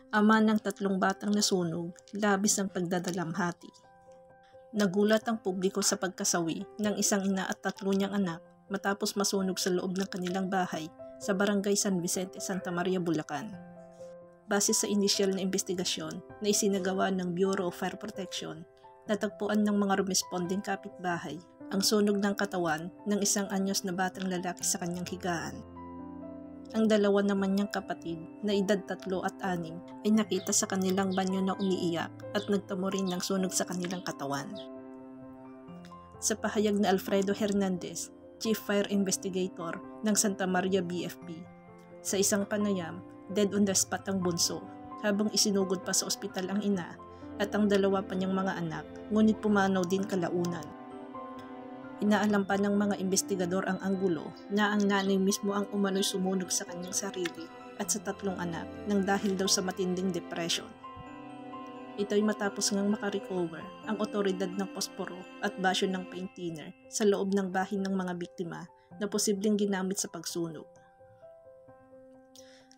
Ama ng 3 batang nasunog, labis ang pagdadalamhati. Nagulat ang publiko sa pagkasawi ng isang ina at 3 niyang anak matapos masunog sa loob ng kanilang bahay sa Barangay San Vicente, Santa Maria, Bulacan. Base sa inisyal na investigasyon na isinagawa ng Bureau of Fire Protection, natagpuan ng mga rumesponding kapitbahay ang sunog ng katawan ng 1 anyos na batang lalaki sa kanyang higaan. Ang 2 naman niyang kapatid na edad 3 at 6 ay nakita sa kanilang banyo na umiiyak at nagtamo rin ng sunog sa kanilang katawan. Sa pahayag na Alfredo Hernandez, Chief Fire Investigator ng Santa Maria BFP, sa isang panayam, dead on the spot ang bunso habang isinugod pa sa ospital ang ina at ang 2 pa niyang mga anak, ngunit pumanaw din kalaunan. Inaalam pa ng mga investigador ang anggulo na ang nanay mismo ang umano'y sumunog sa kanyang sarili at sa 3 anak nang dahil daw sa matinding depression. Ito'y matapos ngang makarecover ang otoridad ng posporo at basyo ng paint thinner sa loob ng bahay ng mga biktima na posibleng ginamit sa pagsunog.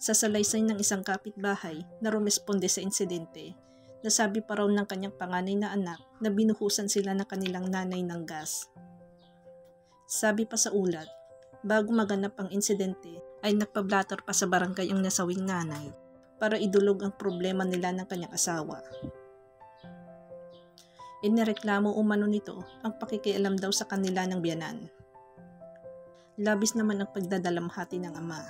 Sa salaysay ng isang kapitbahay na rumesponde sa insidente, nasabi pa raw ng kanyang panganay na anak na binuhusan sila ng kanilang nanay ng gas. Sabi pa sa ulat, bago maganap ang insidente ay nagpablatter pa sa barangay ang nasawing nanay para idulog ang problema nila ng kanyang asawa. Inireklamo umano nito ang pakikialam daw sa kanila ng biyanan. Labis naman ang pagdadalamhati ng ama.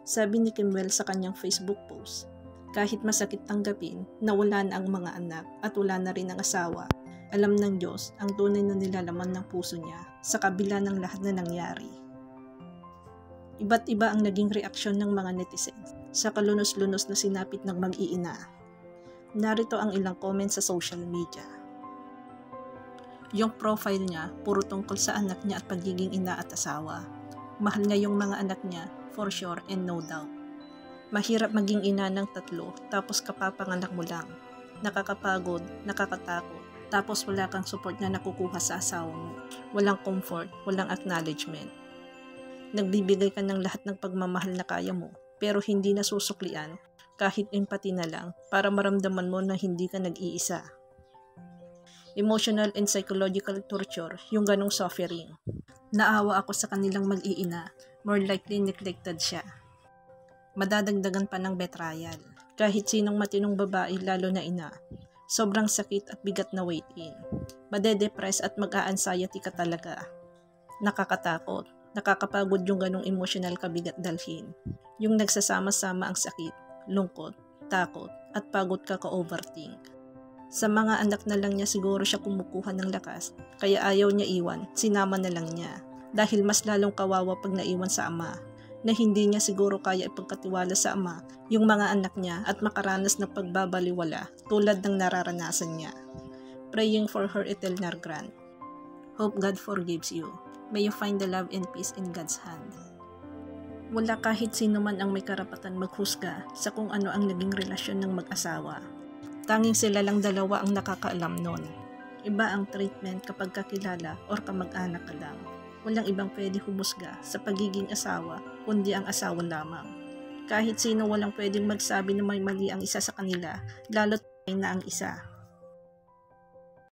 Sabi ni Kimuel sa kanyang Facebook post, kahit masakit tanggapin na wala na ang mga anak at wala na rin ang asawa, alam ng Diyos ang tunay na nilalaman ng puso niya sa kabila ng lahat na nangyari. Iba't iba ang naging reaksyon ng mga netizens sa kalunos-lunos na sinapit ng mag-iina. Narito ang ilang comments sa social media. Yung profile niya, puro tungkol sa anak niya at pagiging ina at asawa. Mahal niya yung mga anak niya, for sure and no doubt. Mahirap maging ina ng 3 tapos kapapanganak mo lang. Nakakapagod, nakakatakot. Tapos wala kang support na nakukuha sa asawa mo. Walang comfort, walang acknowledgement. Nagbibigay ka ng lahat ng pagmamahal na kaya mo, pero hindi nasusuklian, kahit empathy na lang, para maramdaman mo na hindi ka nag-iisa. Emotional and psychological torture, yung ganong suffering. Naawa ako sa kanilang mag-iina, more likely neglected siya. Madadagdagan pa ng betrayal, kahit sinong matinong babae lalo na ina. Sobrang sakit at bigat na weight-in. Madedepress at mag-a-anxiety ka talaga. Nakakatakot, nakakapagod yung ganong emotional kabigat dalhin. Yung nagsasama-sama ang sakit, lungkot, takot, at pagod ka ka-overthink. Sa mga anak na lang niya siguro siya kumukuha ng lakas, kaya ayaw niya iwan, sinama na lang niya. Dahil mas lalong kawawa pag naiwan sa ama, na hindi niya siguro kaya ipagkatiwala sa ama yung mga anak niya at makaranas ng pagbabaliwala tulad ng nararanasan niya. Praying for her eternal grant. Hope God forgives you. May you find the love and peace in God's hand. Wala kahit sino man ang may karapatan maghusga sa kung ano ang naging relasyon ng mag-asawa. Tanging sila lang 2 ang nakakaalam nun. Iba ang treatment kapag kakilala or kamag-anak ka lang. Walang ibang pwede humusga sa pagiging asawa, kundi ang asawa lamang. Kahit sino walang pwedeng magsabi na may mali ang isa sa kanila, lalo't na ang isa.